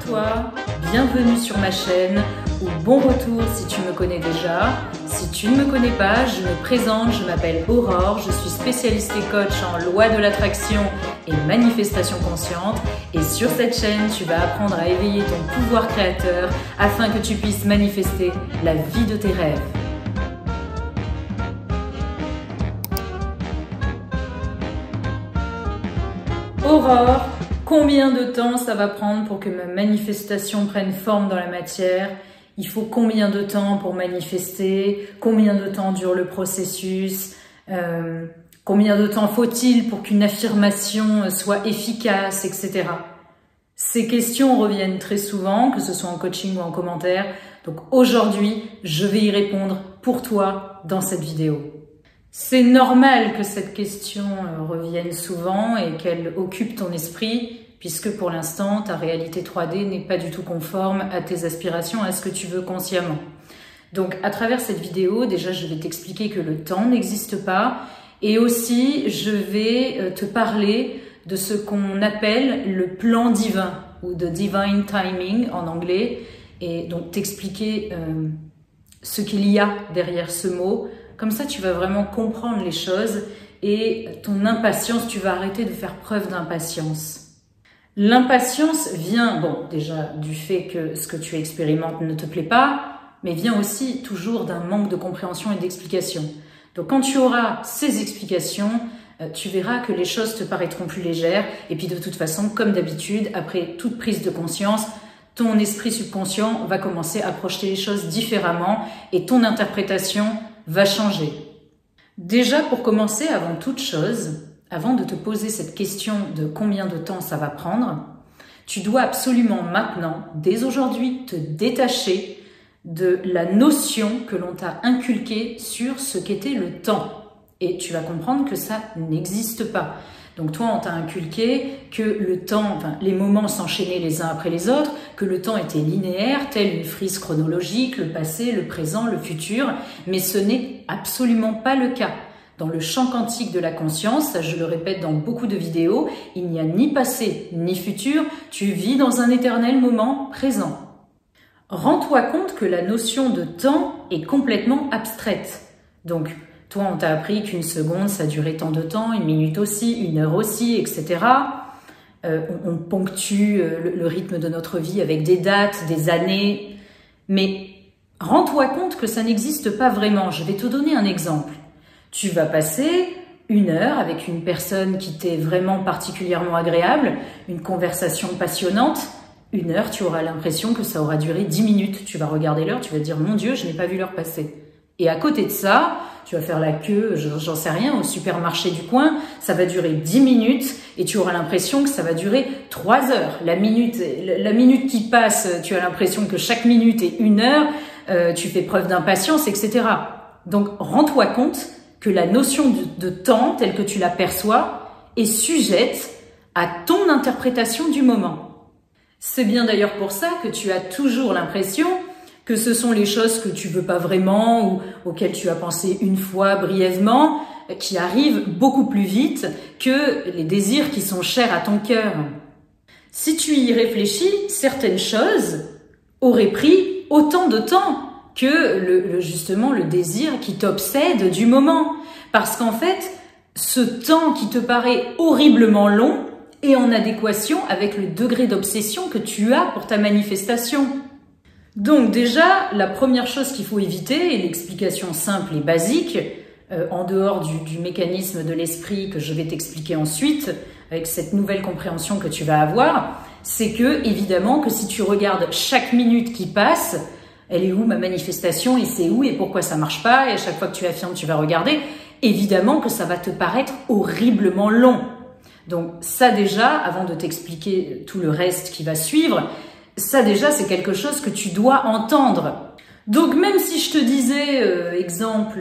toi, bienvenue sur ma chaîne ou bon retour si tu me connais déjà. Si tu ne me connais pas, je me présente, je m'appelle Aurore, je suis spécialiste et coach en loi de l'attraction et manifestation consciente. Et sur cette chaîne, tu vas apprendre à éveiller ton pouvoir créateur afin que tu puisses manifester la vie de tes rêves. Aurore, combien de temps ça va prendre pour que ma manifestation prenne forme dans la matière? Il faut combien de temps pour manifester? Combien de temps dure le processus? Combien de temps faut-il pour qu'une affirmation soit efficace, etc. Ces questions reviennent très souvent, que ce soit en coaching ou en commentaire. Donc aujourd'hui, je vais y répondre pour toi dans cette vidéo. C'est normal que cette question revienne souvent et qu'elle occupe ton esprit, puisque pour l'instant, ta réalité 3D n'est pas du tout conforme à tes aspirations, à ce que tu veux consciemment. Donc, à travers cette vidéo, déjà, je vais t'expliquer que le temps n'existe pas, et aussi, je vais te parler de ce qu'on appelle le plan divin, ou the divine timing en anglais, et donc t'expliquer ce qu'il y a derrière ce mot. Comme ça, tu vas vraiment comprendre les choses et ton impatience, tu vas arrêter de faire preuve d'impatience. L'impatience vient, bon, déjà du fait que ce que tu expérimentes ne te plaît pas, mais vient aussi toujours d'un manque de compréhension et d'explication. Donc quand tu auras ces explications, tu verras que les choses te paraîtront plus légères. Et puis de toute façon, comme d'habitude, après toute prise de conscience, ton esprit subconscient va commencer à projeter les choses différemment et ton interprétation va changer. Déjà, pour commencer, avant toute chose, avant de te poser cette question de combien de temps ça va prendre, tu dois absolument maintenant, dès aujourd'hui, te détacher de la notion que l'on t'a inculquée sur ce qu'était le temps. Et tu vas comprendre que ça n'existe pas. Donc toi, on t'a inculqué que le temps, enfin, les moments s'enchaînaient les uns après les autres, que le temps était linéaire, telle une frise chronologique, le passé, le présent, le futur, mais ce n'est absolument pas le cas. Dans le champ quantique de la conscience, je le répète dans beaucoup de vidéos, il n'y a ni passé ni futur, tu vis dans un éternel moment présent. Rends-toi compte que la notion de temps est complètement abstraite. Donc, toi, on t'a appris qu'une seconde, ça durait tant de temps, une minute aussi, une heure aussi, etc. On ponctue le rythme de notre vie avec des dates, des années. Mais rends-toi compte que ça n'existe pas vraiment. Je vais te donner un exemple. Tu vas passer une heure avec une personne qui t'est vraiment particulièrement agréable, une conversation passionnante. Une heure, tu auras l'impression que ça aura duré 10 minutes. Tu vas regarder l'heure, tu vas te dire « Mon Dieu, je n'ai pas vu l'heure passer ». Et à côté de ça, tu vas faire la queue, j'en sais rien, au supermarché du coin, ça va durer 10 minutes et tu auras l'impression que ça va durer 3 heures. La minute qui passe, tu as l'impression que chaque minute est 1 heure, tu fais preuve d'impatience, etc. Donc, rends-toi compte que la notion de temps, telle que tu la perçois, est sujette à ton interprétation du moment. C'est bien d'ailleurs pour ça que tu as toujours l'impression que ce sont les choses que tu veux pas vraiment ou auxquelles tu as pensé une fois brièvement, qui arrivent beaucoup plus vite que les désirs qui sont chers à ton cœur. Si tu y réfléchis, certaines choses auraient pris autant de temps que justement le désir qui t'obsède du moment. Parce qu'en fait, ce temps qui te paraît horriblement long est en adéquation avec le degré d'obsession que tu as pour ta manifestation. Donc déjà, la première chose qu'il faut éviter, et l'explication simple et basique, en dehors du mécanisme de l'esprit que je vais t'expliquer ensuite, avec cette nouvelle compréhension que tu vas avoir, c'est que, évidemment, que si tu regardes chaque minute qui passe, elle est où ma manifestation et c'est où et pourquoi ça marche pas, et à chaque fois que tu affirmes, tu vas regarder, évidemment que ça va te paraître horriblement long. Donc ça déjà, avant de t'expliquer tout le reste qui va suivre, ça déjà c'est quelque chose que tu dois entendre. Donc même si je te disais, exemple,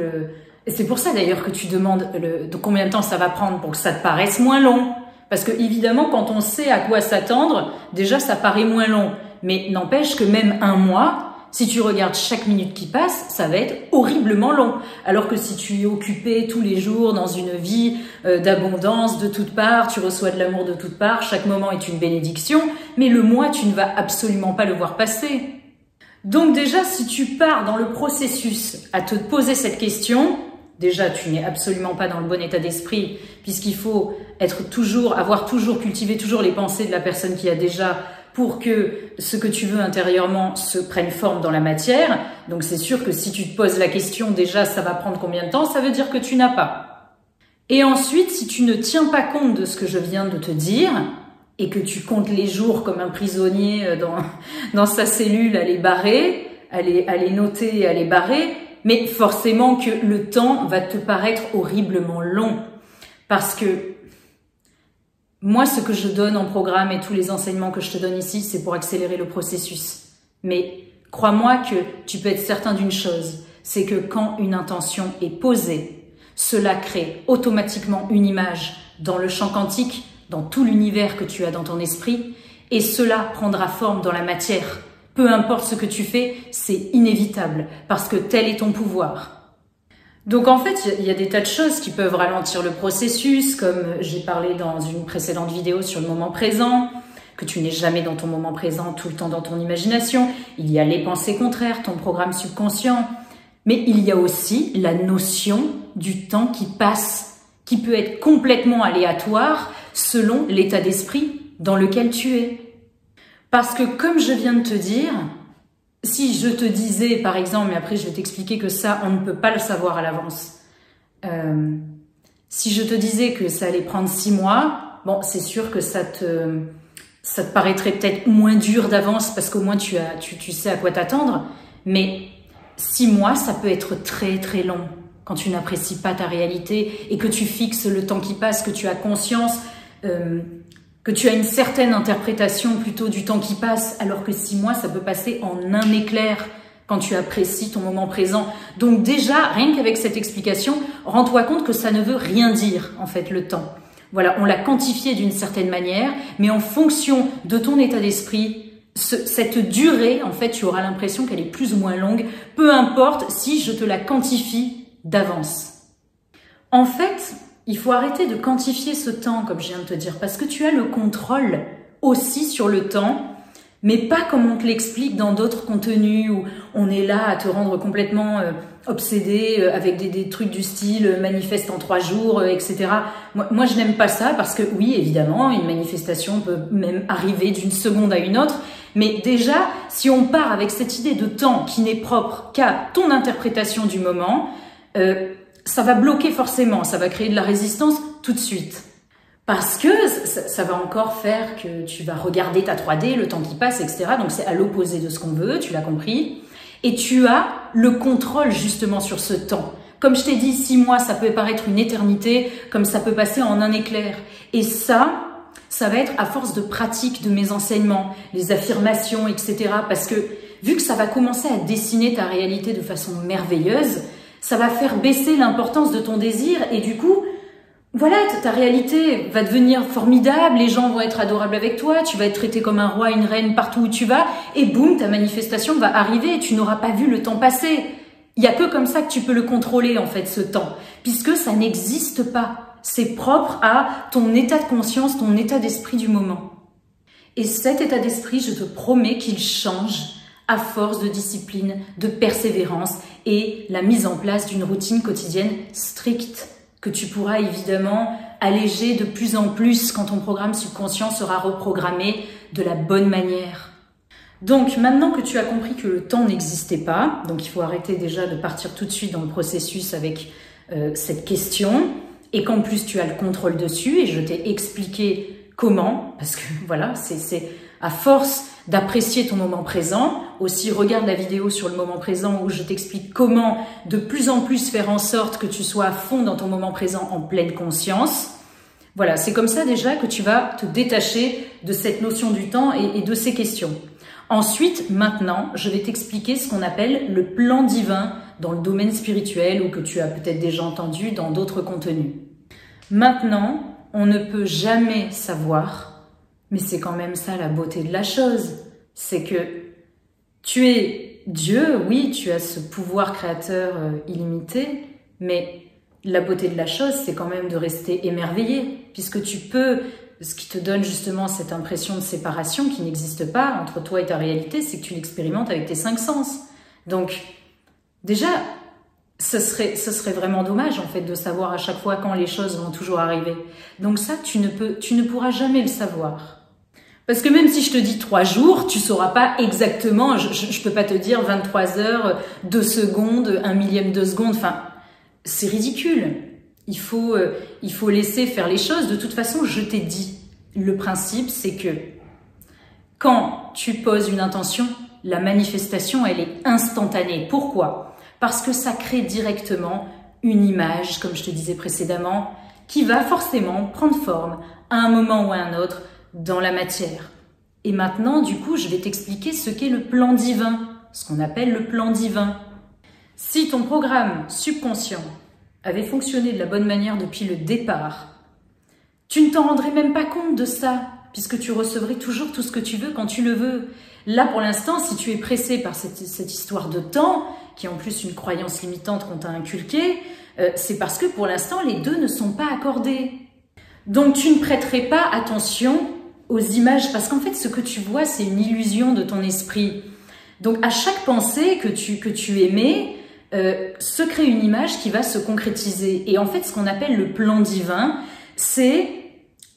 et c'est pour ça d'ailleurs que tu demandes de combien de temps ça va prendre pour que ça te paraisse moins long. Parce que évidemment quand on sait à quoi s'attendre, déjà ça paraît moins long. Mais n'empêche que même 1 mois, Si tu regardes chaque minute qui passe, ça va être horriblement long. Alors que si tu es occupé tous les jours dans une vie d'abondance de toutes parts, tu reçois de l'amour de toutes parts, chaque moment est une bénédiction, mais le mois, tu ne vas absolument pas le voir passer. Donc déjà, si tu pars dans le processus à te poser cette question, déjà, tu n'es absolument pas dans le bon état d'esprit, puisqu'il faut avoir toujours cultivé toujours les pensées de la personne qui a déjà, pour que ce que tu veux intérieurement se prenne forme dans la matière. Donc c'est sûr que si tu te poses la question, déjà, ça va prendre combien de temps? Ça veut dire que tu n'as pas. Et ensuite, si tu ne tiens pas compte de ce que je viens de te dire, et que tu comptes les jours comme un prisonnier dans sa cellule à les barrer, à les noter, à les barrer, mais forcément que le temps va te paraître horriblement long. Parce que moi, ce que je donne en programme et tous les enseignements que je te donne ici, c'est pour accélérer le processus. Mais crois-moi que tu peux être certain d'une chose, c'est que quand une intention est posée, cela crée automatiquement une image dans le champ quantique, dans tout l'univers que tu as dans ton esprit, et cela prendra forme dans la matière. Peu importe ce que tu fais, c'est inévitable, parce que tel est ton pouvoir. Donc en fait, il y a des tas de choses qui peuvent ralentir le processus, comme j'ai parlé dans une précédente vidéo sur le moment présent, que tu n'es jamais dans ton moment présent, tout le temps dans ton imagination. Il y a les pensées contraires, ton programme subconscient. Mais il y a aussi la notion du temps qui passe, qui peut être complètement aléatoire selon l'état d'esprit dans lequel tu es. Parce que comme je viens de te dire, si je te disais, par exemple, mais après je vais t'expliquer que ça, on ne peut pas le savoir à l'avance. Si je te disais que ça allait prendre 6 mois, bon, c'est sûr que ça te paraîtrait peut-être moins dur d'avance parce qu'au moins tu sais à quoi t'attendre. Mais 6 mois, ça peut être très très long quand tu n'apprécies pas ta réalité et que tu fixes le temps qui passe, que tu as conscience, que tu as une certaine interprétation plutôt du temps qui passe, alors que 6 mois, ça peut passer en un éclair quand tu apprécies ton moment présent. Donc déjà, rien qu'avec cette explication, rends-toi compte que ça ne veut rien dire, en fait, le temps. Voilà, on l'a quantifié d'une certaine manière, mais en fonction de ton état d'esprit, cette durée, en fait, tu auras l'impression qu'elle est plus ou moins longue, peu importe si je te la quantifie d'avance. En fait, il faut arrêter de quantifier ce temps, comme je viens de te dire, parce que tu as le contrôle aussi sur le temps, mais pas comme on te l'explique dans d'autres contenus où on est là à te rendre complètement obsédé avec des trucs du style manifeste en 3 jours, etc. Moi, je n'aime pas ça parce que oui, évidemment, une manifestation peut même arriver d'une seconde à une autre, mais déjà, si on part avec cette idée de temps qui n'est propre qu'à ton interprétation du moment, ça va bloquer forcément, ça va créer de la résistance tout de suite. Parce que ça va encore faire que tu vas regarder ta 3D, le temps qui passe, etc. Donc c'est à l'opposé de ce qu'on veut, tu l'as compris. Et tu as le contrôle justement sur ce temps. Comme je t'ai dit, 6 mois, ça peut paraître une éternité, comme ça peut passer en un éclair. Et ça va être à force de pratique de mes enseignements, les affirmations, etc. Parce que vu que ça va commencer à dessiner ta réalité de façon merveilleuse, ça va faire baisser l'importance de ton désir et du coup, voilà, ta réalité va devenir formidable, les gens vont être adorables avec toi, tu vas être traité comme un roi, une reine partout où tu vas et boum, ta manifestation va arriver et tu n'auras pas vu le temps passer. Il n'y a que comme ça que tu peux le contrôler en fait, ce temps, puisque ça n'existe pas. C'est propre à ton état de conscience, ton état d'esprit du moment. Et cet état d'esprit, je te promets qu'il change à force de discipline, de persévérance et la mise en place d'une routine quotidienne stricte que tu pourras évidemment alléger de plus en plus quand ton programme subconscient sera reprogrammé de la bonne manière. Donc maintenant que tu as compris que le temps n'existait pas, donc il faut arrêter déjà de partir tout de suite dans le processus avec cette question et qu'en plus tu as le contrôle dessus et je t'ai expliqué comment, parce que voilà, c'est à force d'apprécier ton moment présent. Aussi, regarde la vidéo sur le moment présent où je t'explique comment de plus en plus faire en sorte que tu sois à fond dans ton moment présent en pleine conscience. Voilà, c'est comme ça déjà que tu vas te détacher de cette notion du temps et de ces questions. Ensuite, maintenant, je vais t'expliquer ce qu'on appelle le plan divin dans le domaine spirituel ou que tu as peut-être déjà entendu dans d'autres contenus. Maintenant, on ne peut jamais savoir, mais c'est quand même ça la beauté de la chose, c'est que tu es Dieu, oui, tu as ce pouvoir créateur illimité, mais la beauté de la chose, c'est quand même de rester émerveillé, puisque tu peux, ce qui te donne justement cette impression de séparation qui n'existe pas entre toi et ta réalité, c'est que tu l'expérimentes avec tes 5 sens. Donc, déjà, ce serait vraiment dommage, en fait, de savoir à chaque fois quand les choses vont toujours arriver. Donc ça, tu ne pourras jamais le savoir. Parce que même si je te dis 3 jours, tu sauras pas exactement, je peux pas te dire 23 heures, 2 secondes, 1 millième de seconde, enfin, c'est ridicule. Il faut laisser faire les choses. De toute façon, je t'ai dit, le principe, c'est que quand tu poses une intention, la manifestation, elle est instantanée. Pourquoi? Parce que ça crée directement une image, comme je te disais précédemment, qui va forcément prendre forme à un moment ou à un autre dans la matière. Et maintenant, du coup, je vais t'expliquer ce qu'est le plan divin, ce qu'on appelle le plan divin. Si ton programme subconscient avait fonctionné de la bonne manière depuis le départ, tu ne t'en rendrais même pas compte de ça, puisque tu recevrais toujours tout ce que tu veux quand tu le veux. Là, pour l'instant, si tu es pressé par cette histoire de temps, qui est en plus une croyance limitante qu'on t'a inculquée, c'est parce que pour l'instant, les deux ne sont pas accordés. Donc, tu ne prêterais pas attention aux images, parce qu'en fait, ce que tu vois, c'est une illusion de ton esprit. Donc, à chaque pensée que tu émets, se crée une image qui va se concrétiser. Et en fait, ce qu'on appelle le plan divin, c'est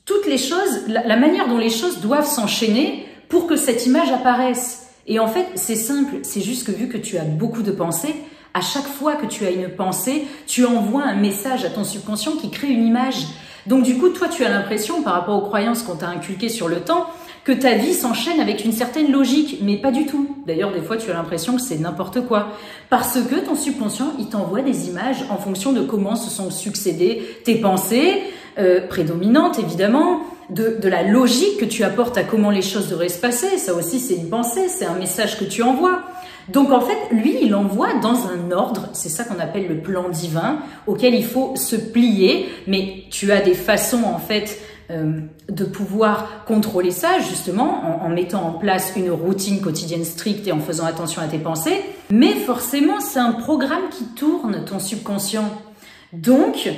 toutes les choses, la manière dont les choses doivent s'enchaîner pour que cette image apparaisse. Et en fait, c'est simple, c'est juste que vu que tu as beaucoup de pensées, à chaque fois que tu as une pensée, tu envoies un message à ton subconscient qui crée une image. Donc du coup, toi, tu as l'impression, par rapport aux croyances qu'on t'a inculquées sur le temps, que ta vie s'enchaîne avec une certaine logique, mais pas du tout. D'ailleurs, des fois, tu as l'impression que c'est n'importe quoi. Parce que ton subconscient, il t'envoie des images en fonction de comment se sont succédées tes pensées, prédominantes évidemment, de la logique que tu apportes à comment les choses devraient se passer. Ça aussi, c'est une pensée, c'est un message que tu envoies. Donc en fait, lui, il envoie dans un ordre, c'est ça qu'on appelle le plan divin, auquel il faut se plier, mais tu as des façons en fait de pouvoir contrôler ça justement en mettant en place une routine quotidienne stricte et en faisant attention à tes pensées. Mais forcément, c'est un programme qui tourne, ton subconscient. Donc,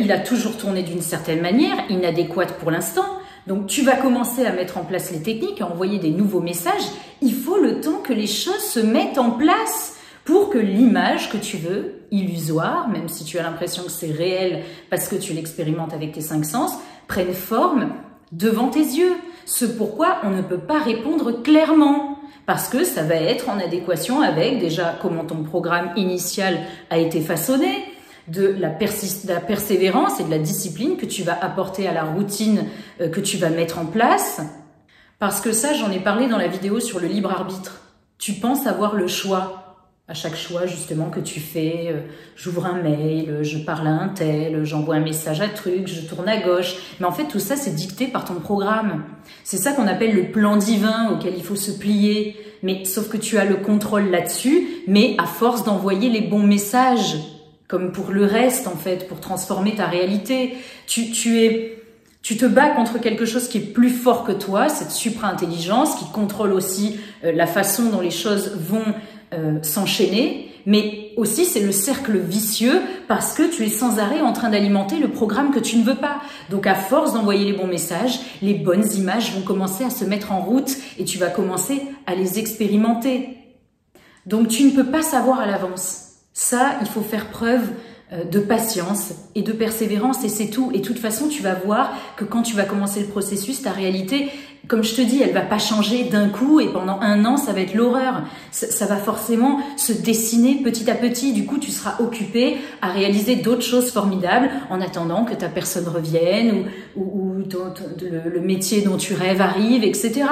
il a toujours tourné d'une certaine manière, inadéquate pour l'instant. Donc, tu vas commencer à mettre en place les techniques, à envoyer des nouveaux messages. Il faut le temps que les choses se mettent en place pour que l'image que tu veux, illusoire, même si tu as l'impression que c'est réel parce que tu l'expérimentes avec tes 5 sens, prenne forme devant tes yeux. Ce pourquoi on ne peut pas répondre clairement, parce que ça va être en adéquation avec déjà comment ton programme initial a été façonné, de la persévérance et de la discipline que tu vas apporter à la routine que tu vas mettre en place. Parce que ça, j'en ai parlé dans la vidéo sur le libre arbitre. Tu penses avoir le choix. À chaque choix, justement, que tu fais, j'ouvre un mail, je parle à un tel, j'envoie un message à truc, je tourne à gauche. Mais en fait, tout ça, c'est dicté par ton programme. C'est ça qu'on appelle le plan divin auquel il faut se plier. Mais sauf que tu as le contrôle là-dessus, mais à force d'envoyer les bons messages, comme pour le reste, en fait, pour transformer ta réalité. Tu te bats contre quelque chose qui est plus fort que toi, cette supra-intelligence qui contrôle aussi la façon dont les choses vont s'enchaîner, mais aussi c'est le cercle vicieux parce que tu es sans arrêt en train d'alimenter le programme que tu ne veux pas. Donc à force d'envoyer les bons messages, les bonnes images vont commencer à se mettre en route et tu vas commencer à les expérimenter. Donc tu ne peux pas savoir à l'avance. Ça, il faut faire preuve de patience et de persévérance et c'est tout. Et de toute façon, tu vas voir que quand tu vas commencer le processus, ta réalité, comme je te dis, elle va pas changer d'un coup et pendant 1 an, ça va être l'horreur. Ça va forcément se dessiner petit à petit. Du coup, tu seras occupé à réaliser d'autres choses formidables en attendant que ta personne revienne ou le métier dont tu rêves arrive, etc.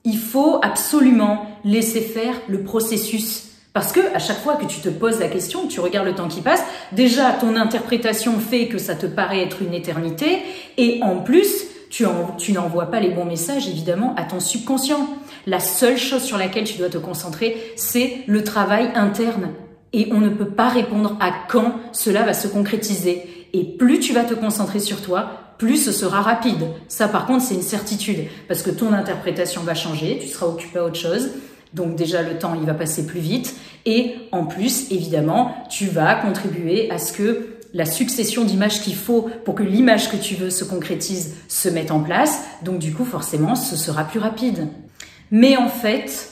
Il faut absolument laisser faire le processus. Parce que à chaque fois que tu te poses la question, tu regardes le temps qui passe, déjà ton interprétation fait que ça te paraît être une éternité et en plus, tu n'envoies pas les bons messages évidemment à ton subconscient. La seule chose sur laquelle tu dois te concentrer, c'est le travail interne. Et on ne peut pas répondre à quand cela va se concrétiser. Et plus tu vas te concentrer sur toi, plus ce sera rapide. Ça par contre, c'est une certitude parce que ton interprétation va changer, tu seras occupé à autre chose. Donc déjà, le temps, il va passer plus vite. Et en plus, évidemment, tu vas contribuer à ce que la succession d'images qu'il faut pour que l'image que tu veux se concrétise se mette en place. Donc du coup, forcément, ce sera plus rapide. Mais en fait,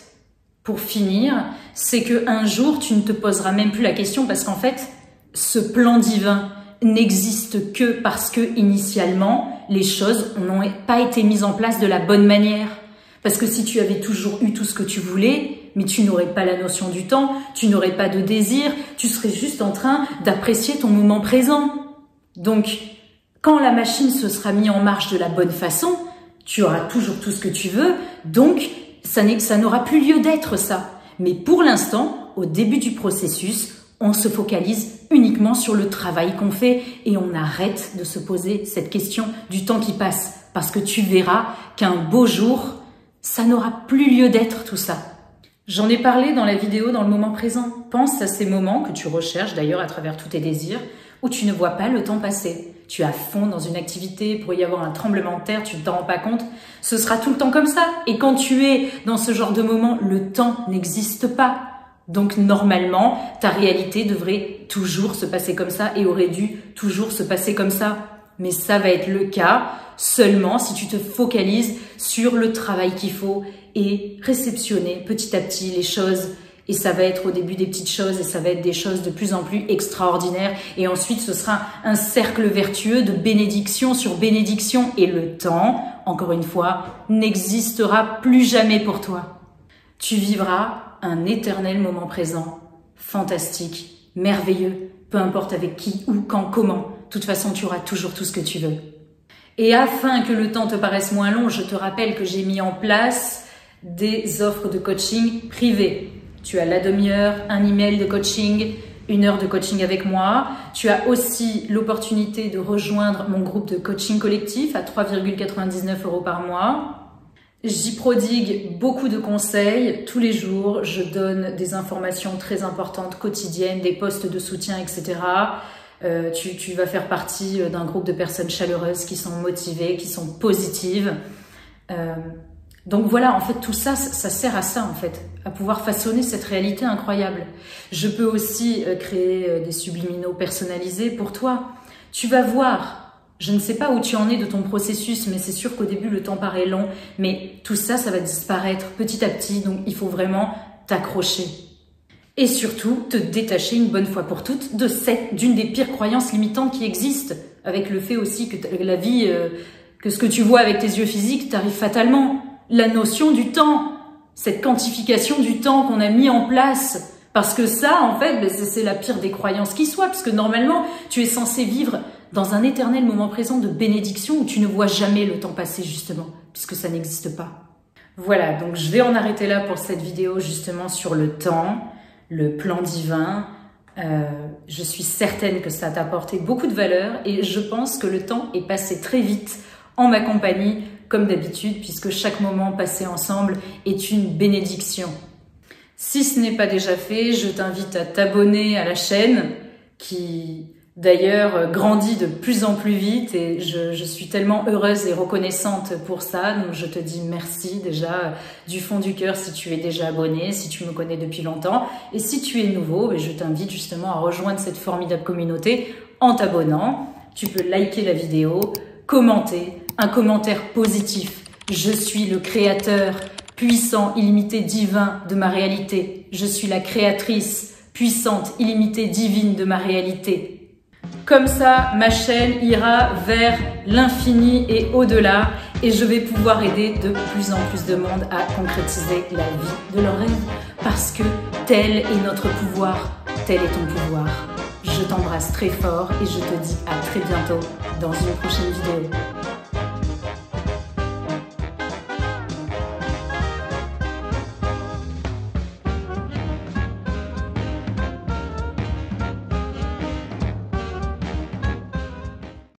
pour finir, c'est qu'un jour, tu ne te poseras même plus la question parce qu'en fait, ce plan divin n'existe que parce que initialement, les choses n'ont pas été mises en place de la bonne manière. Parce que si tu avais toujours eu tout ce que tu voulais, mais tu n'aurais pas la notion du temps, tu n'aurais pas de désir, tu serais juste en train d'apprécier ton moment présent. Donc, quand la machine se sera mise en marche de la bonne façon, tu auras toujours tout ce que tu veux, donc ça n'aura plus lieu d'être ça. Mais pour l'instant, au début du processus, on se focalise uniquement sur le travail qu'on fait et on arrête de se poser cette question du temps qui passe. Parce que tu verras qu'un beau jour, ça n'aura plus lieu d'être tout ça. J'en ai parlé dans la vidéo dans le moment présent. Pense à ces moments que tu recherches d'ailleurs à travers tous tes désirs où tu ne vois pas le temps passer. Tu es à fond dans une activité, il pourrait y avoir un tremblement de terre, tu ne t'en rends pas compte. Ce sera tout le temps comme ça. Et quand tu es dans ce genre de moment, le temps n'existe pas. Donc normalement, ta réalité devrait toujours se passer comme ça et aurait dû toujours se passer comme ça. Mais ça va être le cas seulement si tu te focalises sur le travail qu'il faut et réceptionner petit à petit les choses. Et ça va être au début des petites choses et ça va être des choses de plus en plus extraordinaires. Et ensuite, ce sera un cercle vertueux de bénédiction sur bénédiction. Et le temps, encore une fois, n'existera plus jamais pour toi. Tu vivras un éternel moment présent, fantastique, merveilleux, peu importe avec qui, où, quand, comment. De toute façon, tu auras toujours tout ce que tu veux. Et afin que le temps te paraisse moins long, je te rappelle que j'ai mis en place des offres de coaching privées. Tu as la demi-heure, un email de coaching, 1 heure de coaching avec moi. Tu as aussi l'opportunité de rejoindre mon groupe de coaching collectif à 3,99 € par mois. J'y prodigue beaucoup de conseils tous les jours. Je donne des informations très importantes quotidiennes, des posts de soutien, etc. Tu vas faire partie d'un groupe de personnes chaleureuses qui sont motivées, qui sont positives. Donc voilà, en fait, tout ça, ça sert à ça, en fait, à pouvoir façonner cette réalité incroyable. Je peux aussi créer des subliminaux personnalisés pour toi. Tu vas voir. Je ne sais pas où tu en es de ton processus, mais c'est sûr qu'au début, le temps paraît long. Mais tout ça, ça va disparaître petit à petit. Donc, il faut vraiment t'accrocher. Et surtout, te détacher une bonne fois pour toutes d'une des pires croyances limitantes qui existent. Avec le fait aussi que la vie, que ce que tu vois avec tes yeux physiques t'arrive fatalement. La notion du temps, cette quantification du temps qu'on a mis en place. Parce que ça, en fait, c'est la pire des croyances qui soit. Parce que normalement, tu es censé vivre dans un éternel moment présent de bénédiction où tu ne vois jamais le temps passer justement, puisque ça n'existe pas. Voilà, donc je vais en arrêter là pour cette vidéo justement sur le temps, le plan divin. Je suis certaine que ça t'a apporté beaucoup de valeur et je pense que le temps est passé très vite en ma compagnie, comme d'habitude, puisque chaque moment passé ensemble est une bénédiction. Si ce n'est pas déjà fait, je t'invite à t'abonner à la chaîne qui d'ailleurs grandit de plus en plus vite et je suis tellement heureuse et reconnaissante pour ça. Donc je te dis merci déjà du fond du cœur si tu es déjà abonné, si tu me connais depuis longtemps. Et si tu es nouveau, je t'invite justement à rejoindre cette formidable communauté en t'abonnant. Tu peux liker la vidéo, commenter, un commentaire positif. Je suis le créateur puissant, illimité, divin de ma réalité. Je suis la créatrice puissante, illimitée, divine de ma réalité. Comme ça, ma chaîne ira vers l'infini et au-delà et je vais pouvoir aider de plus en plus de monde à concrétiser la vie de leurs rêves parce que tel est notre pouvoir, tel est ton pouvoir. Je t'embrasse très fort et je te dis à très bientôt dans une prochaine vidéo.